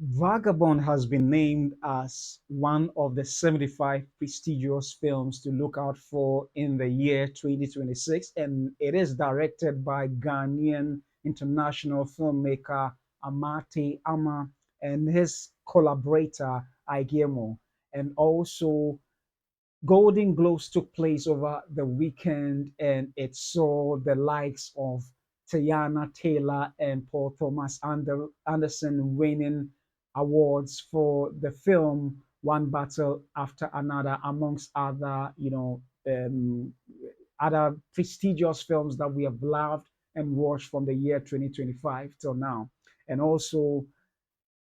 Vagabond has been named as one of the 75 prestigious films to look out for in the year 2026, and it is directed by Ghanaian international filmmaker Amartei Armar and his collaborator Igemo. And also, Golden Globes took place over the weekend, and it saw the likes of Tiana Taylor and Paul Thomas Anderson winning awards for the film One Battle After Another, amongst other, other prestigious films that we have loved and watched from the year 2025 till now. And also,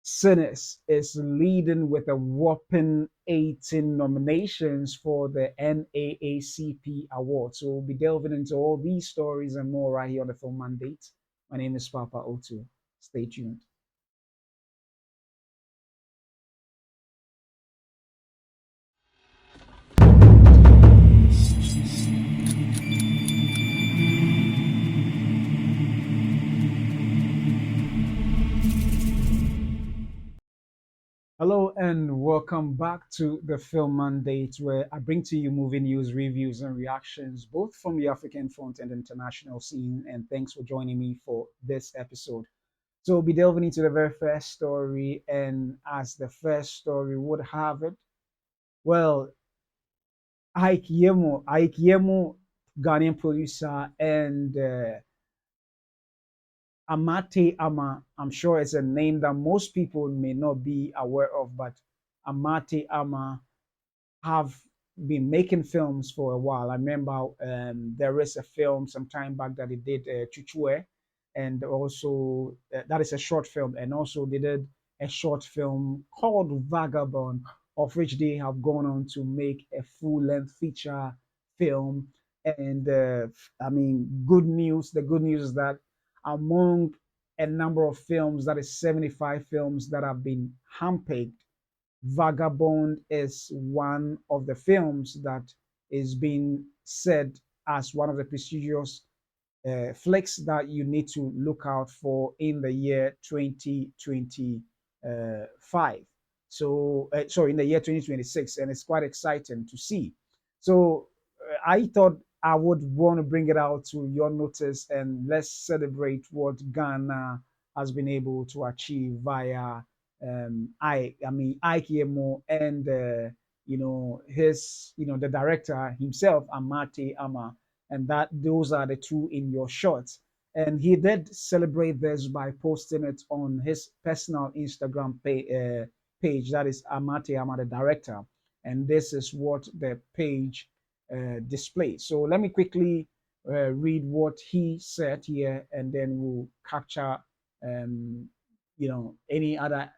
Sinners is leading with a whopping 18 nominations for the NAACP Award. So we'll be delving into all these stories and more right here on the Film Mandate. My name is Papa Otu. Stay tuned. Hello and welcome back to the Film Mandate, where I bring to you movie news, reviews, and reactions, both from the African front and international scene. And thanks for joining me for this episode. So we'll be delving into the very first story, and as the first story would have it, well, Ike Yemo, Ghanaian producer, and Amartei Armar. I'm sure it's a name that most people may not be aware of, but Amartei Armar have been making films for a while. I remember there is a film some time back that they did, Chuchue, and also that is a short film, and also they did a short film called Vagabond, of which they have gone on to make a full-length feature film. And I mean, good news. The good news is that among a number of films, that is 75 films that have been handpicked, Vagabond is one of the films that is being said as one of the prestigious flicks that you need to look out for in the year 2025. Sorry, in the year 2026, and it's quite exciting to see. So, I thought I would want to bring it out to your notice, and let's celebrate what Ghana has been able to achieve via I mean Ike Emo and his the director himself, Amartey Armar, and that those are the two in your shorts. And he did celebrate this by posting it on his personal Instagram page. That is Amartey Armar, the director, and this is what the page displays. So let me quickly read what he said here, and then we'll capture um, any other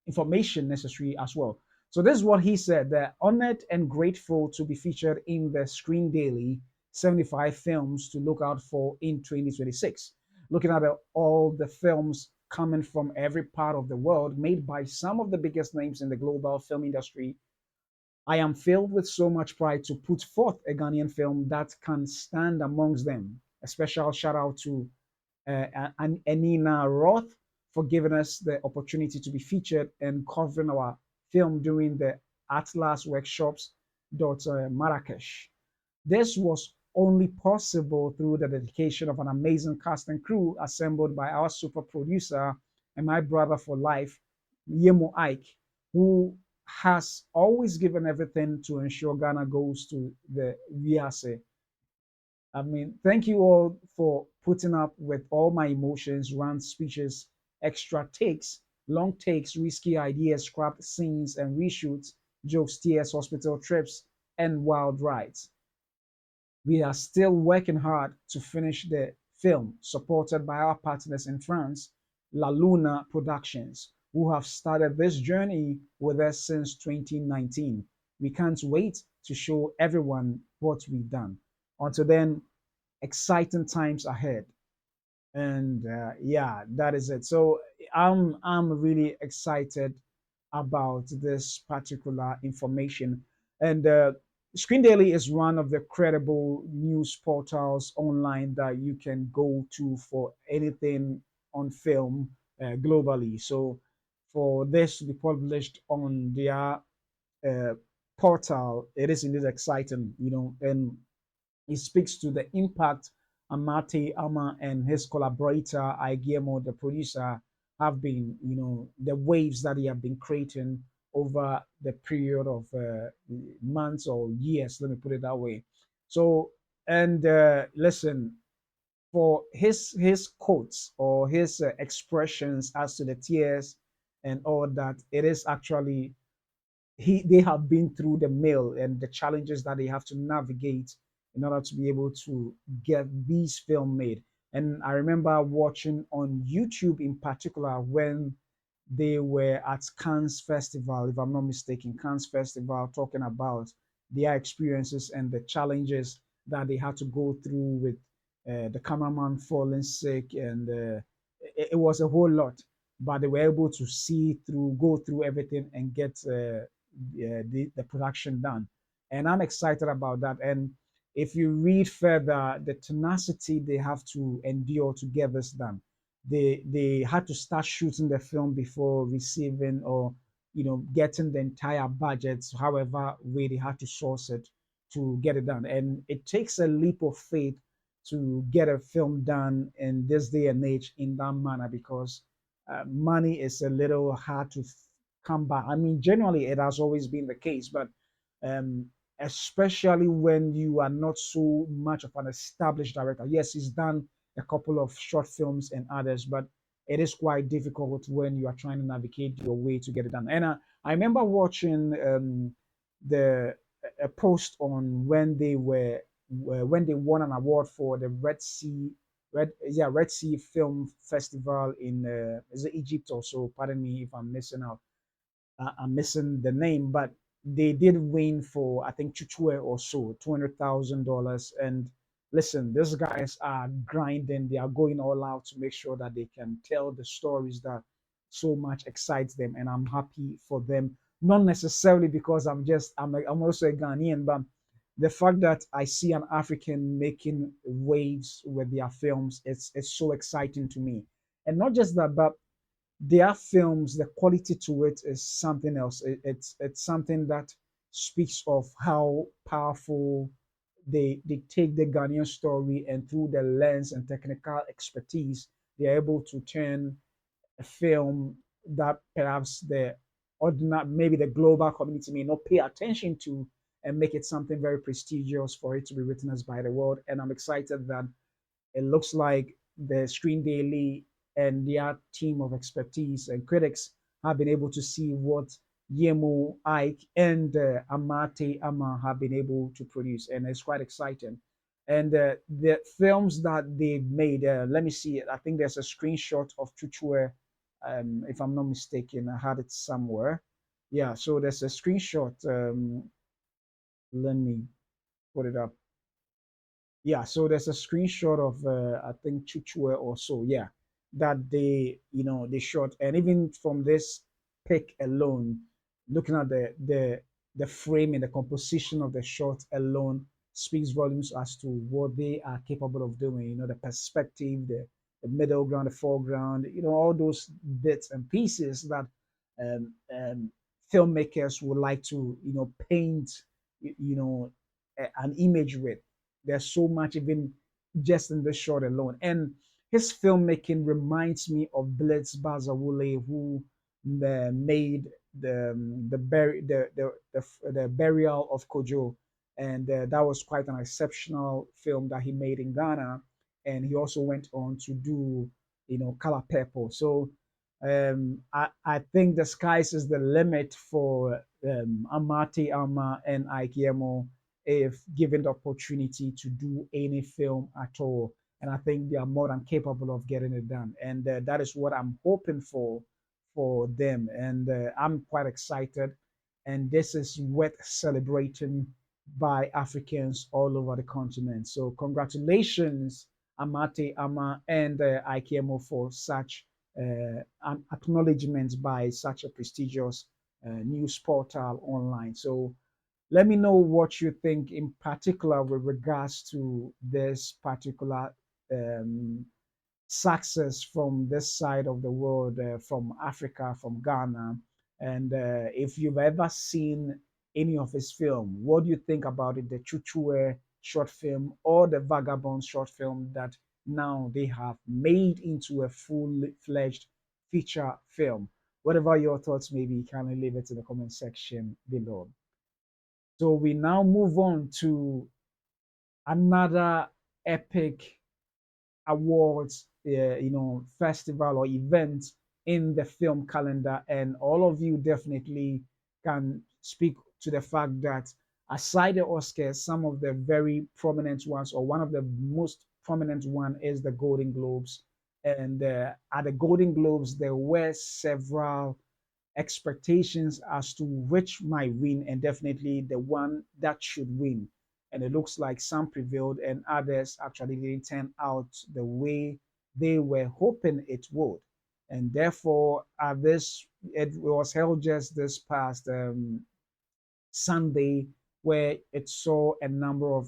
information necessary as well. So this is what he said: they're honored and grateful to be featured in the Screendaily 75 films to look out for in 2026. Looking at all the films coming from every part of the world, made by some of the biggest names in the global film industry, I am filled with so much pride to put forth a Ghanaian film that can stand amongst them. A special shout out to Anina Roth for giving us the opportunity to be featured and covering our film during the Atlas Workshops. Marrakesh. This was only possible through the dedication of an amazing cast and crew assembled by our super producer and my brother for life, Yemo Ike, who has always given everything to ensure Ghana goes to the Viase. I mean, thank you all for putting up with all my emotions, rant speeches, extra takes, long takes, risky ideas, scrapped scenes and reshoots, jokes, tears, hospital trips, and wild rides. We are still working hard to finish the film, supported by our partners in France, La Luna Productions, who have started this journey with us since 2019. We can't wait to show everyone what we've done. Until then, exciting times ahead. And yeah, that is it. So I'm really excited about this particular information. And Screen Daily is one of the credible news portals online that you can go to for anything on film globally. So for this to be published on their uh, portal, it is indeed exciting, and it speaks to the impact Amartei Armar and his collaborator Guillermo, the producer, have been, the waves that they have been creating over the period of months or years. Let me put it that way. So, and listen, for his quotes or his expressions as to the tears and all that, it is actually they have been through the mill and the challenges that they have to navigate in order to be able to get these film made. And I remember watching on YouTube in particular when they were at Cannes Festival, if I'm not mistaken, Cannes Festival, talking about their experiences and the challenges that they had to go through with the cameraman falling sick, and it was a whole lot. But they were able to go through everything, and get the production done. And I'm excited about that. And if you read further, the tenacity they have to endure to get this done. They had to start shooting the film before receiving or getting the entire budget, however way they had to source it to get it done. And it takes a leap of faith to get a film done in this day and age in that manner, because money is a little hard to come by. I mean, generally it has always been the case, but um, especially when you are not so much of an established director. Yes, he's done a couple of short films and others, but it is quite difficult when you are trying to navigate your way to get it done. And I remember watching the a post on when they won an award for the Red Sea Film Festival in is it Egypt or so? Pardon me if I'm missing out. I'm missing the name, but they did win for I think Chuchue or so, $200,000. And listen, these guys are grinding. They are going all out to make sure that they can tell the stories that so much excites them, and I'm happy for them. Not necessarily because I'm also a Ghanaian, but the fact that I see an African making waves with their films, it's so exciting to me. And not just that, but their films, the quality to it is something else. It's something that speaks of how powerful they take the Ghanaian story, and through the lens and technical expertise, they're able to turn a film that perhaps the ordinary, maybe the global community may not pay attention to, and make it something very prestigious for it to be witnessed by the world. And I'm excited that it looks like the Screendaily and their team of expertise and critics have been able to see what Yemo, Ike, and Amartei Armar have been able to produce, and it's quite exciting. And the films that they've made, let me see, I think there's a screenshot of Chuchue, if I'm not mistaken. I had it somewhere. Yeah, so there's a screenshot. Let me put it up. Yeah, so there's a screenshot of I think Chuchue or so, yeah, that they shot. And even from this pic alone, looking at the frame and the composition of the shot alone speaks volumes as to what they are capable of doing. The perspective, the middle ground, the foreground, all those bits and pieces that filmmakers would like to paint an image with. There's so much even just in this short alone. And his filmmaking reminds me of Blitz Bazawule, who made the burial of Kojo, and that was quite an exceptional film that he made in Ghana. And he also went on to do Color Purple. So I think the skies is the limit for Amartei Armar and Guillermo if given the opportunity to do any film at all. And I think they are more than capable of getting it done. And that is what I'm hoping for them. And I'm quite excited. And this is worth celebrating by Africans all over the continent. So congratulations, Amartei Armar and IKMO, for such an acknowledgement by such a prestigious news portal online. So let me know what you think in particular with regards to this particular um, success from this side of the world, from Africa, from Ghana. And if you've ever seen any of his film, what do you think about it? The Chuchue short film or the Vagabond short film that now they have made into a full-fledged feature film? Whatever your thoughts may be, kindly leave it in the comment section below. So we now move on to another epic awards, festival or event in the film calendar, and all of you definitely can speak to the fact that aside the Oscars, some of the very prominent ones, or one of the most prominent one, is the Golden Globes. And at the Golden Globes, there were several expectations as to which might win, and definitely the one that should win. And it looks like some prevailed and others actually didn't turn out the way they were hoping it would. And therefore, it was held just this past Sunday, where it saw a number of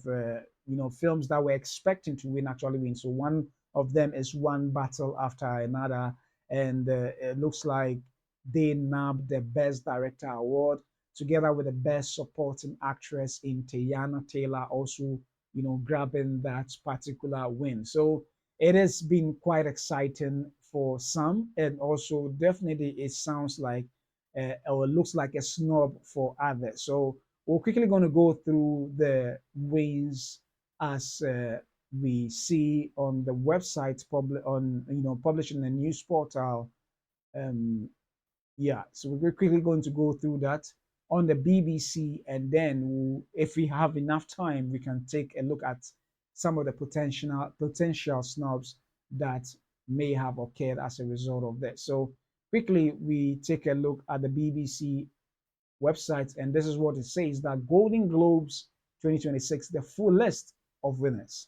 films that were expecting to win actually win. So one of them is One Battle After Another, and it looks like they nabbed the Best Director award together with the Best Supporting Actress in Teyana Taylor, also grabbing that particular win. So it has been quite exciting for some, and also definitely it sounds like or it looks like a snub for others. So we're quickly going to go through the wins as we see on the website, publishing the news portal. Um, yeah, so we're quickly going to go through that on the BBC, and then if we have enough time, we can take a look at some of the potential snubs that may have occurred as a result of this. So quickly, we take a look at the BBC website, and this is what it says: that Golden Globes 2026, the full list of winners.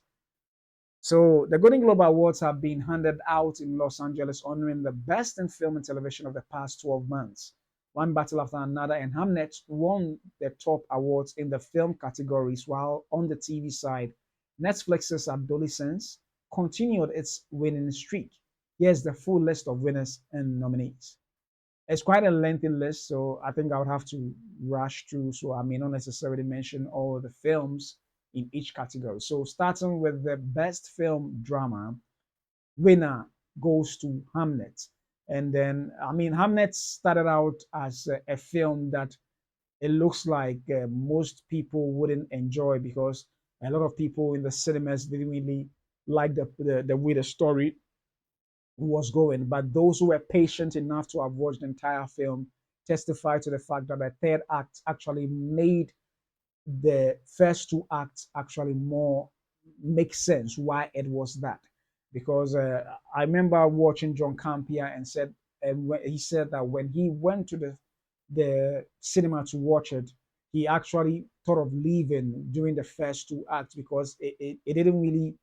So the Golden Globe Awards have been handed out in Los Angeles, honoring the best in film and television of the past 12 months. One battle after another, and Hamnet won the top awards in the film categories, while on the TV side, Netflix's Adolescence continued its winning streak. Here's the full list of winners and nominees. It's quite a lengthy list, so I think I would have to rush through, so I may not necessarily mention all the films in each category. So starting with the best film drama, winner goes to Hamnet. And then, I mean, Hamnet started out as a film that it looks like most people wouldn't enjoy, because a lot of people in the cinemas didn't really like the way the story was going. But those who were patient enough to have watched the entire film testify to the fact that the third act actually made the first two acts actually more make sense why it was that. Because I remember watching John Campia and said, and he said that when he went to the cinema to watch it, he actually thought of leaving during the first two acts, because it didn't really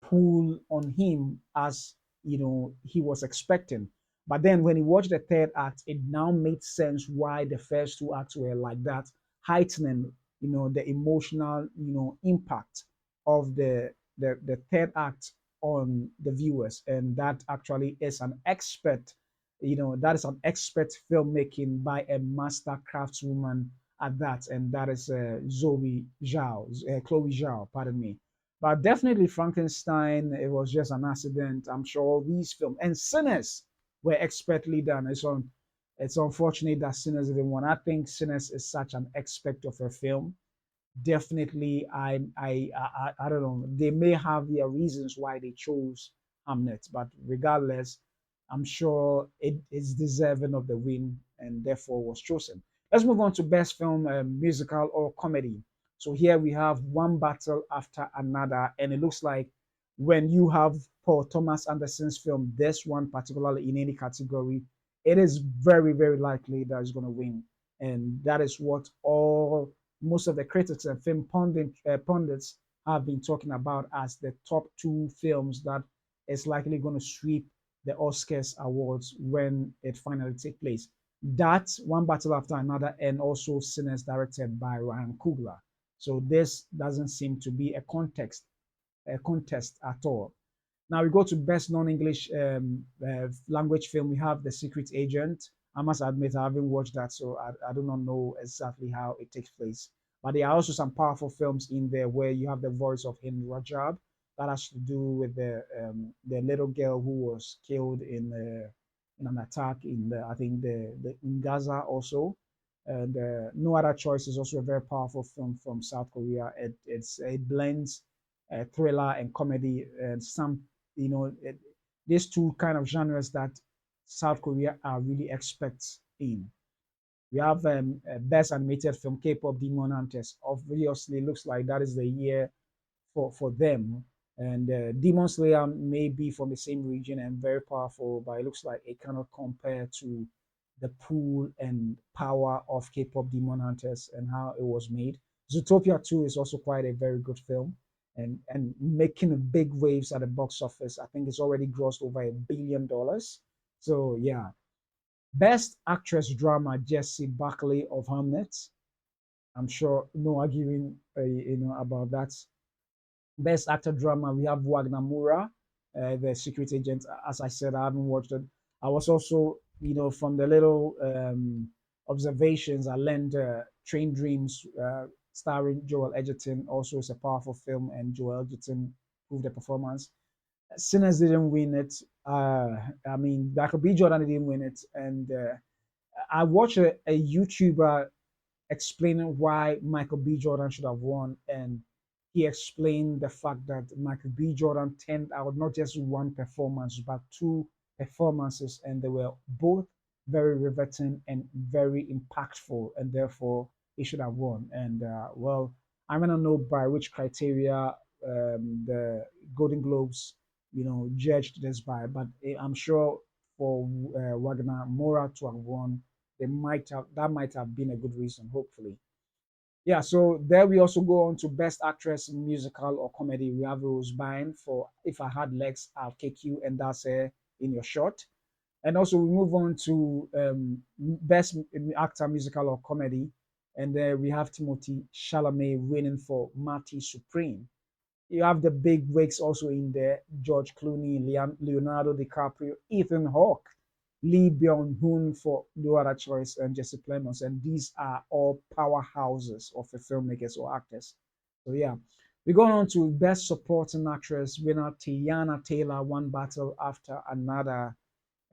pull on him as he was expecting. But then when he watched the third act, it now made sense why the first two acts were like that, heightening the emotional impact of the third act on the viewers. And that actually is an expert, that is an expert filmmaking by a master craftswoman at that, and that is Chloe Zhao, pardon me. But definitely Frankenstein, it was just an accident. I'm sure these films and Sinners were expertly done. It's unfortunate that Sinners didn't win. I think Sinners is such an aspect of a film. Definitely, I don't know. They may have their reasons why they chose Hamnet, but regardless, I'm sure it is deserving of the win and therefore was chosen. Let's move on to best film, musical or comedy. So here we have One Battle After Another, and it looks like when you have Paul Thomas Anderson's film, this one particularly in any category, it is very, very likely that it's going to win. And that is what all most of the critics and film pundits have been talking about as the top two films that is likely going to sweep the Oscars awards when it finally takes place. That One Battle After Another, and also Sinners, directed by Ryan Coogler. So this doesn't seem to be a contest at all. Now we go to best non-English language film. We have The Secret Agent. I must admit I haven't watched that, so I do not know exactly how it takes place. But there are also some powerful films in there where you have the voice of Hind Rajab. That has to do with the little girl who was killed in an attack in the I think the in Gaza also. And No Other Choice is also a very powerful film from South Korea. It blends thriller and comedy and some these two kind of genres that South Korea are really experts in. We have best animated film K-pop Demon Hunters. Obviously, looks like that is the year for them. And Demon Slayer may be from the same region and very powerful, but it looks like it cannot compare to the pool and power of K-pop Demon Hunters and how it was made. Zootopia 2 is also quite a very good film and making big waves at the box office. I think it's already grossed over $1 billion. So yeah, best actress drama Jessie Buckley of Hamnet. I'm sure no arguing about that. Best actor drama, we have Wagner Moura, the secret agent. As I said, I haven't watched it. I was also, from the little observations I learned, Train Dreams, starring Joel Edgerton, also is a powerful film, and Joel Edgerton proved the performance. Sinners didn't win it. I mean, Michael B. Jordan didn't win it, and I watched a YouTuber explaining why Michael B. Jordan should have won. And he explained the fact that Michael B. Jordan turned out not just one performance, but two performances, and they were both very riveting and very impactful, and therefore he should have won. And well, I want to know by which criteria the Golden Globes, judged this by, but I'm sure for Wagner Moura to have won, they might have that might have been a good reason, hopefully. Yeah, so there we also go on to best actress in musical or comedy. We have Rose Byrne for If I Had Legs I'll Kick You, and that's in your short. And also we move on to best actor musical or comedy, and there we have Timothy Chalamet winning for Marty Supreme. You have the big wigs also in there: George Clooney, Leonardo DiCaprio, Ethan Hawke, Lee Byung Hun for No Other Choice, and Jesse Plemons. And these are all powerhouses of the filmmakers or actors. So yeah, we're going on to Best Supporting Actress winner Tiana Taylor, One Battle After Another,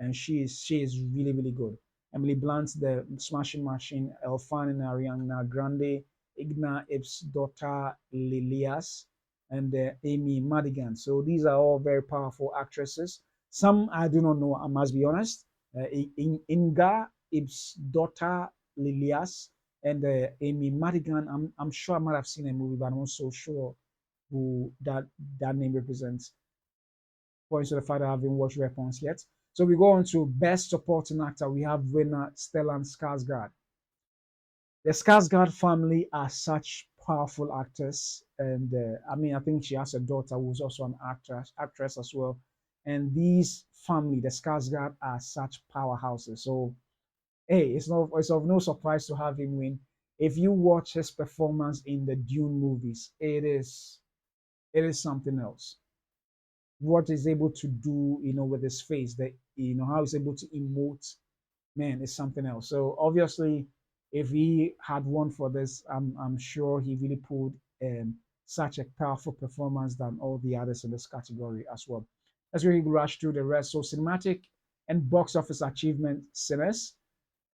and she is really really good. Emily Blunt, the Smashing Machine, Elfan Ariana Grande, Igna Ip's daughter Lilias, and Amy Madigan. So these are all very powerful actresses. Some I do not know, I must be honest. Inga Ip's daughter Lilias and Amy Madigan. I'm sure I might have seen a movie, but I'm not so sure who that name represents. Points to the fact that I haven't watched Weapons yet. So we go on to Best Supporting Actor. We have winner Stellan Skarsgård. The Skarsgård family are such powerful actors, and I mean, I think she has a daughter who's also an actress as well. And these family, the Skarsgård, are such powerhouses. So hey, it's of no surprise to have him win. If you watch his performance in the Dune movies, it is something else. What he's able to do, with his face, that how he's able to emote, man, is something else. So obviously, if he had won for this, I'm sure he really pulled such a powerful performance than all the others in this category as well. Let's really rush through the rest. So cinematic and box office achievement, Sinners.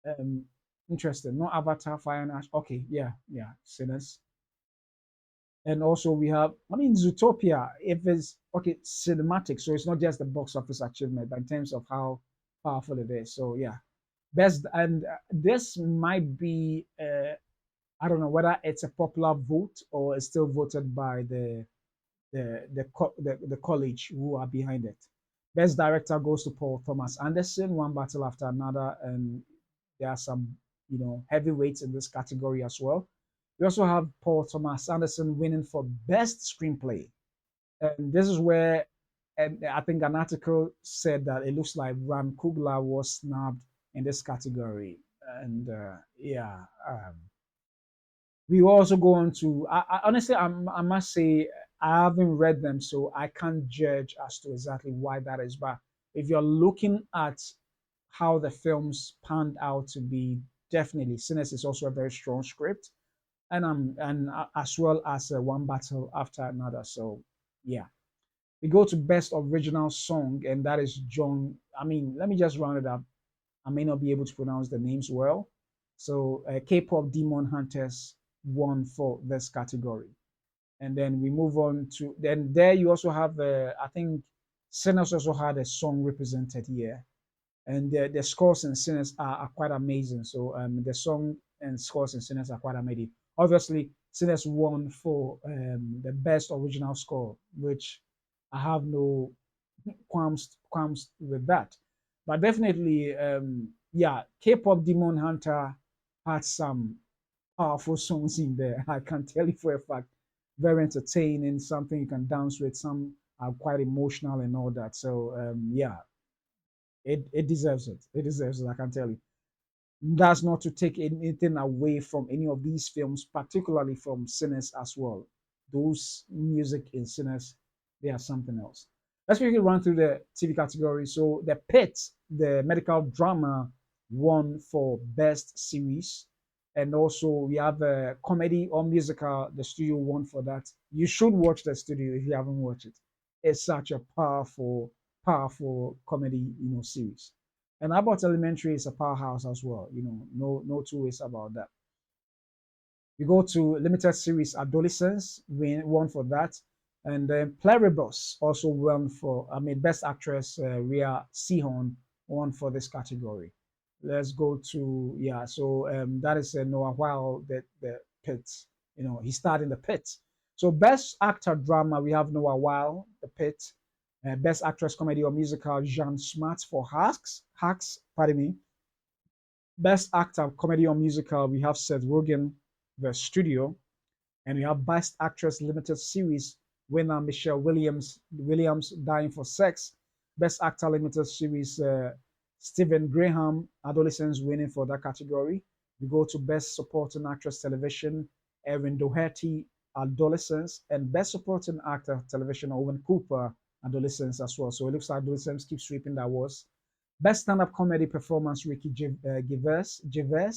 Um, Interesting. Not Avatar, Fire and Ash. Okay, yeah, yeah, Sinners. And also we have, I mean, Zootopia, if it's okay, cinematic, so it's not just the box office achievement, but in terms of how powerful it is. So yeah, best, and this might be, I don't know whether it's a popular vote or it's still voted by the college who are behind it. Best director goes to Paul Thomas Anderson, One Battle After Another, and there are some heavyweights in this category as well. We also have Paul Thomas Anderson winning for best screenplay, and this is where, and I think an article said that it looks like Ram Kugler was snubbed in this category, and yeah. We also go on to, honestly, I must say, I haven't read them, so I can't judge as to exactly why that is. But if you're looking at how the films panned out to be, definitely Sinners is also a very strong script, and as well as one battle after another. So yeah, we go to best original song, and that is John. I mean, let me just round it up. I may not be able to pronounce the names well. So K-pop Demon Hunters won for this category. And then we move on to, then there you also have, I think Sinners also had a song represented here. And the scores and Sinners are quite amazing. So the song and scores and Sinners are quite amazing. Obviously, Sinners won for the best original score, which I have no qualms with that. But definitely, yeah, K-pop Demon Hunter had some powerful songs in there. I can tell you for a fact, very entertaining, something you can dance with. Some are quite emotional and all that. So yeah, it deserves it. It deserves it. I can tell you. That's not to take anything away from any of these films, particularly from Sinners as well. Those music in Sinners, they are something else. Let's quickly run through the TV category. So, The Pit, the medical drama, won for Best Series. And also, we have a comedy or musical. The studio won for that. You should watch the studio if you haven't watched it. It's such a powerful comedy, series. And Abbott Elementary is a powerhouse as well. No two ways about that. We go to limited series Adolescence, won for that. And then Pluribus also won for, Best Actress, Rhea Seehorn won for this category. Let's go to, yeah, so that is Noah Weil, the Pit. He starred in the Pit. So Best Actor Drama, we have Noah Weil, the Pit. Best Actress Comedy or Musical, Jean Smart for Hacks, pardon me. Best Actor Comedy or Musical, we have Seth Rogen, The Studio. And we have Best Actress Limited Series winner Michelle Williams, Dying for Sex. Best Actor Limited Series Stephen Graham, Adolescents, winning for that category. We go to Best Supporting Actress Television, Erin Doherty, Adolescents, and Best Supporting Actor Television, Owen Cooper, Adolescents as well. So it looks like Adolescents keep sweeping that awards. Best Stand-Up Comedy Performance, Ricky Gervais,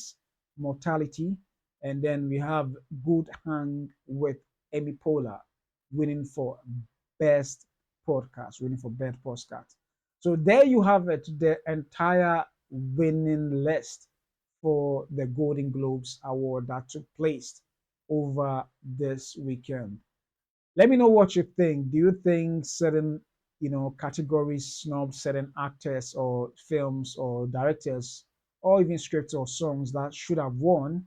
Mortality. And then we have Good Hang with Amy Poehler winning for winning for best podcast. So there you have it, the entire winning list for the Golden Globes Award that took place over this weekend. Let me know what you think. Do you think certain, categories snub certain actors or films or directors or even scripts or songs that should have won?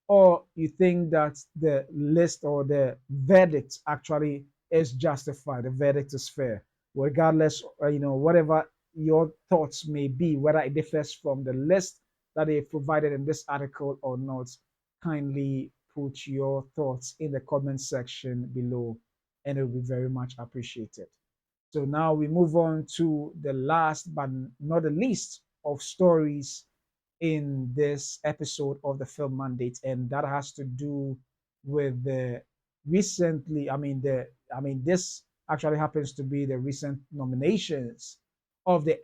Or you think that the list or the verdict actually is justified, the verdict is fair, regardless, whatever your thoughts may be, whether it differs from the list that they provided in this article or not, kindly put your thoughts in the comment section below and it will be very much appreciated. So now we move on to the last but not the least of stories in this episode of the Film Mandate, and that has to do with the recently. This actually happens to be the recent nominations of the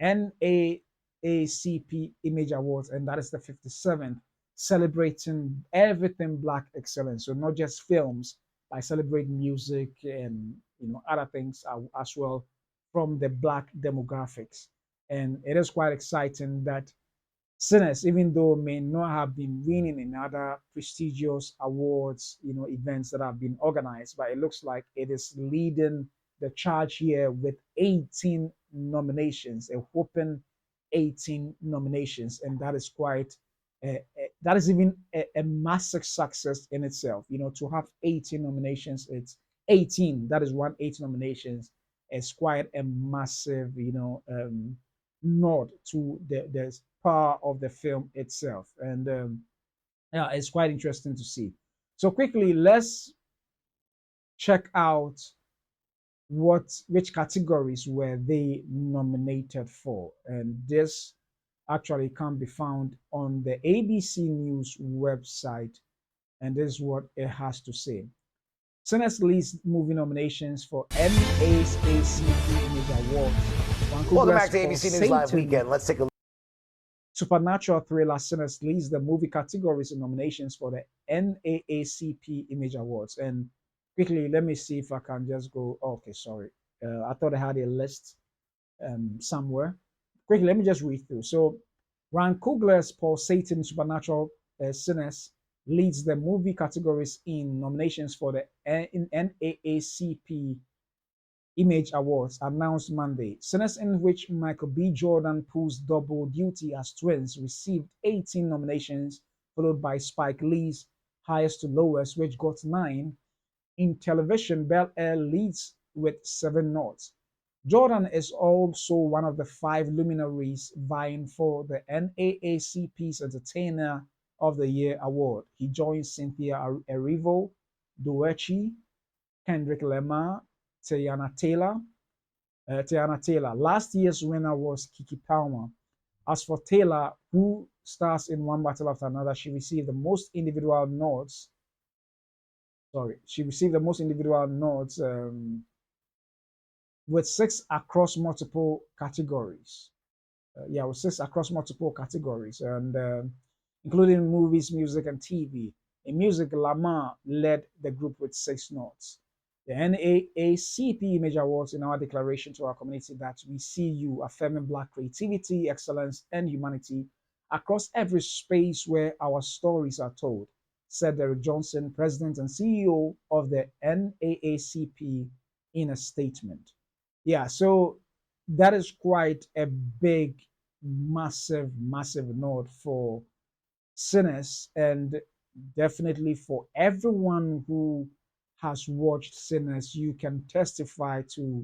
NAACP Image Awards, and that is the 57th, celebrating everything Black excellence. So not just films, by celebrating music and other things as well from the Black demographics. And it is quite exciting that Sinners, even though may not have been winning in other prestigious awards, events that have been organized, but it looks like it is leading the charge here with 18 nominations, a whopping 18 nominations, and that is quite, that is even a massive success in itself. To have 18 nominations, it's 18. That is 18 nominations. It's quite a massive, nod to the power of the film itself. And yeah, it's quite interesting to see. So quickly, let's check out which categories were they nominated for. And this actually can be found on the ABC News website. And this is what it has to say. Sinners leads movie nominations for NAACP Image Awards. Welcome Vancouver's back to ABC News Live pulsating Weekend. Let's take a look. supernatural thriller Sinners leads the movie categories in nominations for the NAACP Image Awards. And quickly, let me see if I can just go. Oh, okay, sorry. I thought I had a list somewhere. Quickly, let me just read through. So, Ryan Coogler's pulsating supernatural Sinners leads the movie categories in nominations for the NAACP Image Awards announced Monday. Sinners, in which Michael B. Jordan pulls double duty as twins, received 18 nominations, followed by Spike Lee's Highest to Lowest, which got 9. In television, Bel Air leads with 7 nods. Jordan is also one of the 5 luminaries vying for the NAACP's Entertainer of the Year award. He joins Cynthia Erivo, Doechi, Kendrick Lamar, Teyana Taylor. Last year's winner was Kiki Palmer. As for Taylor, who stars in One Battle After Another, she received the most individual nods. Sorry, she received the most individual nods with 6 across multiple categories. Yeah, with 6 across multiple categories, and including movies, music, and TV. In music, Lamar led the group with 6 nods. The NAACP Image Awards in our declaration to our community that we see you affirming Black creativity, excellence, and humanity across every space where our stories are told, said Derek Johnson, President and CEO of the NAACP, in a statement. Yeah, so that is quite a big, massive nod for Sinners, and definitely for everyone who has watched Sinners, you can testify to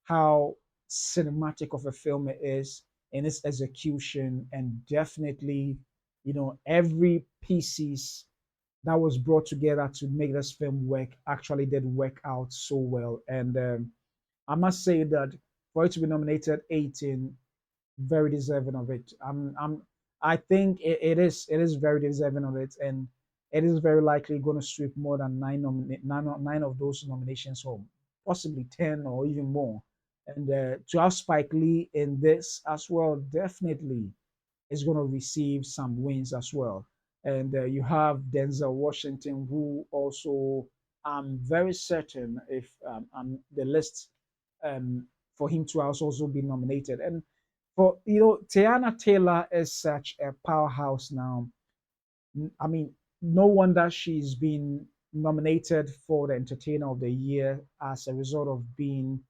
how cinematic of a film it is in its execution, and definitely, every pieces that was brought together to make this film work actually did work out so well. And I must say that for it to be nominated 18, very deserving of it. I think it is very deserving of it, and it is very likely going to sweep more than nine of those nominations home, possibly 10 or even more. And to have Spike Lee in this as well, definitely is going to receive some wins as well. And you have Denzel Washington, who also I'm very certain if the list um, for him to also be nominated. And for Tiana Taylor is such a powerhouse now. I mean, no wonder she's been nominated for the Entertainer of the Year as a result of being,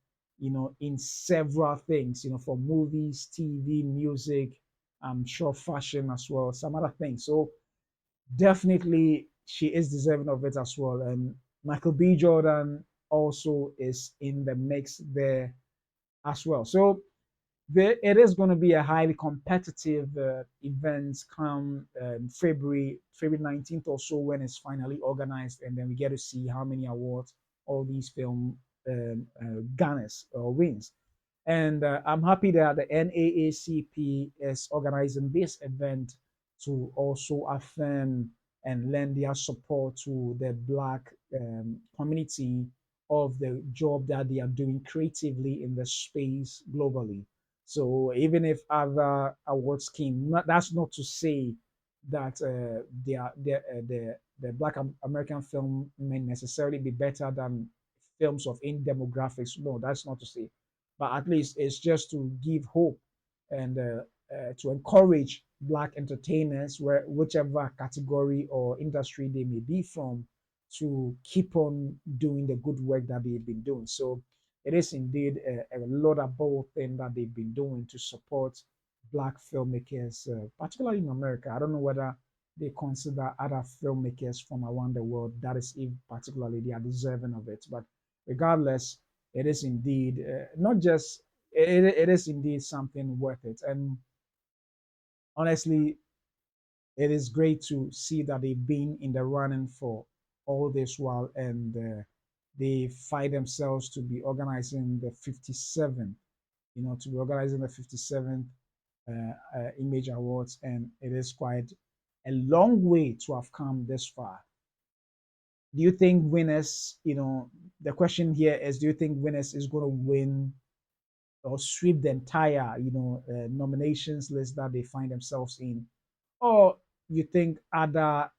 in several things, for movies, TV, music, I'm sure fashion as well, some other things. So definitely she is deserving of it as well. And Michael B. Jordan also is in the mix there as well. So it is going to be a highly competitive event come February 19th or so, when it's finally organized, and then we get to see how many awards all these film garners or wins. And I'm happy that the NAACP is organizing this event to also affirm and lend their support to the Black community of the job that they are doing creatively in the space globally. So even if other awards came, that's not to say that the Black American film may necessarily be better than films of in demographics. No, that's not to say, but at least it's just to give hope and to encourage Black entertainers, whichever category or industry they may be from, to keep on doing the good work that they've been doing. So it is indeed a laudable thing that they've been doing to support Black filmmakers, particularly in America. I don't know whether they consider other filmmakers from around the world, that is, if particularly they are deserving of it. But regardless, it is indeed not just it is indeed something worth it. And honestly, it is great to see that they've been in the running for all this while, and they find themselves to be organizing the 57th, to be organizing the 57th Image Awards, and it is quite a long way to have come this far. Do you think winners, the question here is, do you think winners is going to win or sweep the entire, nominations list that they find themselves in? Or you think other,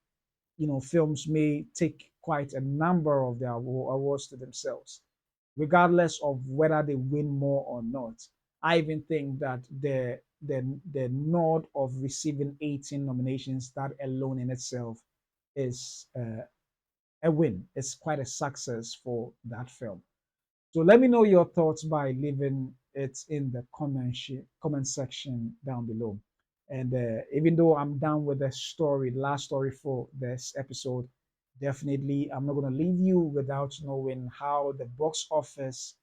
films may take quite a number of their awards to themselves, regardless of whether they win more or not? I even think that the nod of receiving 18 nominations, that alone in itself is a win. It's quite a success for that film. So let me know your thoughts by leaving it in the comment section down below. And even though I'm done with the story, the last story for this episode, definitely I'm not going to leave you without knowing how the box office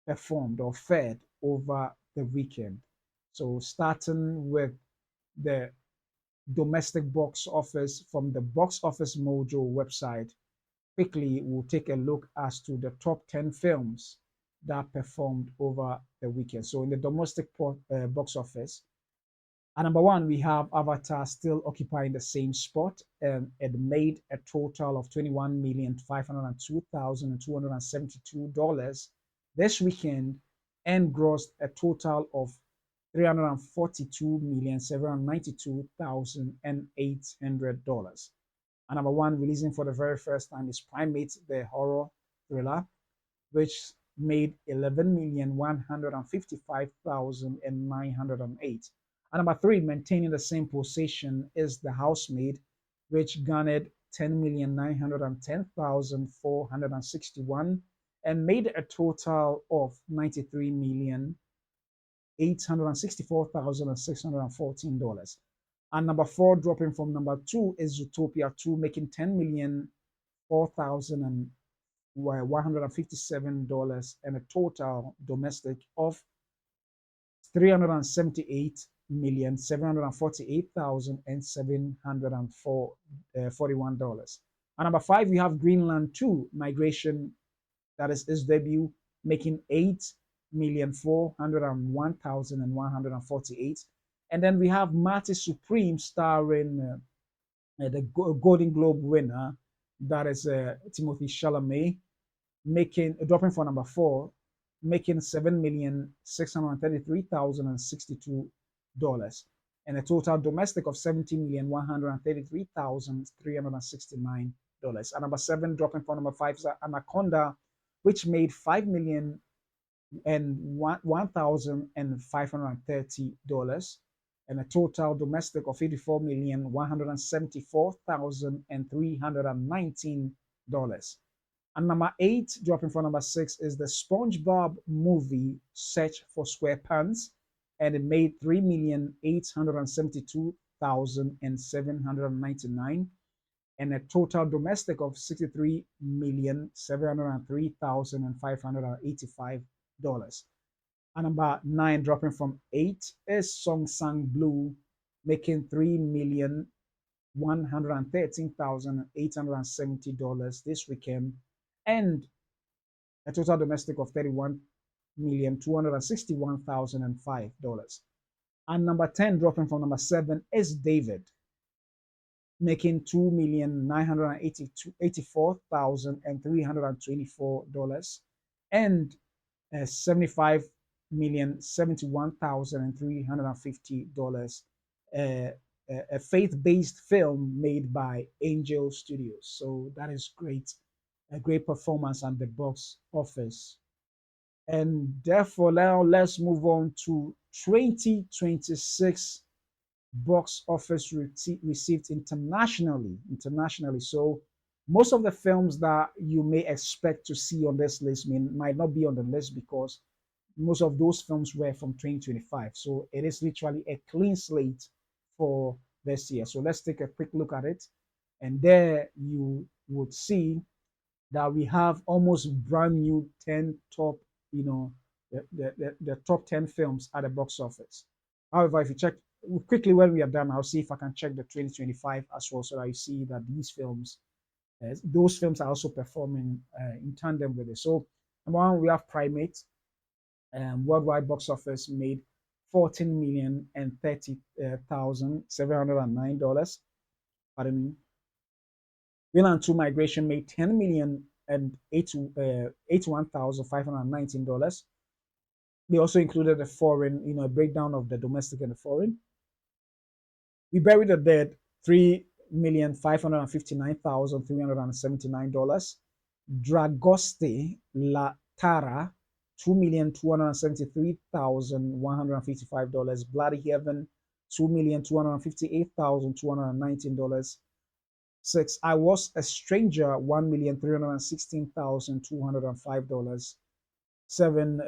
performed or fared over the weekend. So starting with the domestic box office from the Box Office Mojo website, quickly we'll take a look as to the top 10 films that performed over the weekend. So in the domestic box office, at number one, we have Avatar still occupying the same spot, and it made a total of $21,502,272 this weekend and grossed a total of $342,792,800. And number one, releasing for the very first time, is Primate, the horror thriller, which made 11,155,908. And number three, maintaining the same position, is The Housemaid, which garnered 10,910,461 and made a total of 93,864,614. And number four, dropping from number two, is Zootopia 2, making 10,004,157 and a total domestic of $378,748,741. And number five, we have Greenland 2 Migration, that is its debut, making 8,401,148. And then we have Marty Supreme, starring the Golden Globe winner, that is Timothy Chalamet, making dropping for number four, making $7,633,062 and a total domestic of $70,133,369. And number seven, dropping for number five, is Anaconda, which made $5,001,530 and a total domestic of $84,174,319. And number eight, dropping from number six, is the SpongeBob movie Search for SquarePants, and it made $3,872,799 and a total domestic of $63,703,585. And number nine, dropping from eight, is Song Sang Blue, making $3,113,870 this weekend and a total domestic of $31,261,005. And number 10, dropping from number seven, is David, making $2,984,324 and $75,071,350. A faith-based film made by Angel Studios. So that is great, a great performance at the box office. And therefore, now let's move on to 2026 box office received internationally. So most of the films that you may expect to see on this list might not be on the list because most of those films were from 2025. So it is literally a clean slate for this year. So let's take a quick look at it. And there you would see that we have almost brand new 10 top, the top 10 films at the box office. However, if you check quickly when we are done, I'll see if I can check the 2025 as well so that you see that those films are also performing in tandem with it. So, number one, we have Primate. Worldwide box office made $14,030,709. Pardon me. Wayland 2 migration made 10 million and 81,519 dollars. They also included the foreign, a breakdown of the domestic and the foreign. We buried the dead, $3,559,379. Dragoste La Tara, $2,273,155. Bloody Heaven, $2,258,219. Six, I Was a Stranger, $1,316,205. Seven,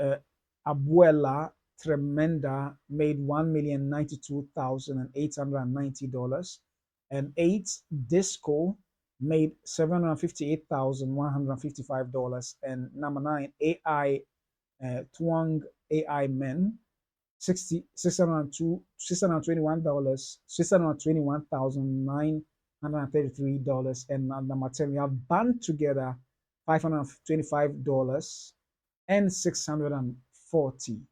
Abuela Tremenda made $1,092,890. And eight, Disco made $758,155. And number nine, AI Twang AI Men, 602 $621, $621,933. And number 10, we have Band Together, $525 and 640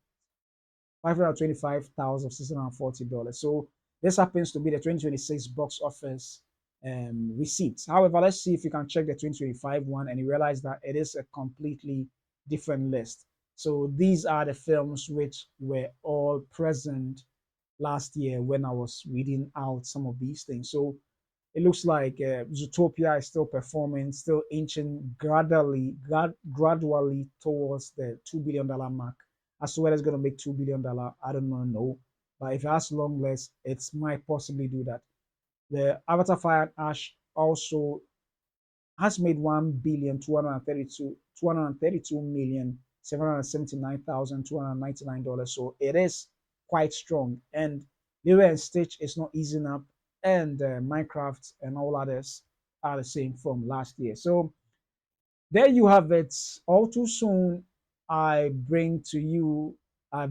$525,640. So this happens to be the 2026 box office receipts. However, let's see if you can check the 2025 one and you realize that it is a completely different list. So these are the films which were all present last year when I was reading out some of these things. So it looks like Zootopia is still performing, still inching gradually towards the $2 billion mark. As to whether it's going to make $2 billion, I don't know. But if it has long legs, it might possibly do that. The Avatar Fire and Ash also has made 1,232,779,299. So it is quite strong. And Lilo and Stitch is not easing up, and Minecraft and all others are the same from last year. So there you have it. All too soon, I bring to you, I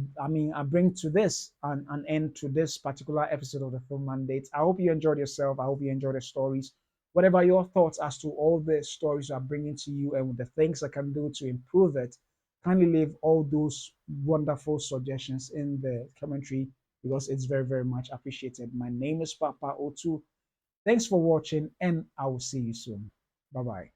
bring to this an end to this particular episode of the Film Mandate. I hope you enjoyed yourself. I hope you enjoyed the stories. Whatever your thoughts as to all the stories I'm bringing to you and the things I can do to improve it, kindly leave all those wonderful suggestions in the commentary because it's very, very much appreciated. My name is Papa O2. Thanks for watching, and I will see you soon. Bye bye.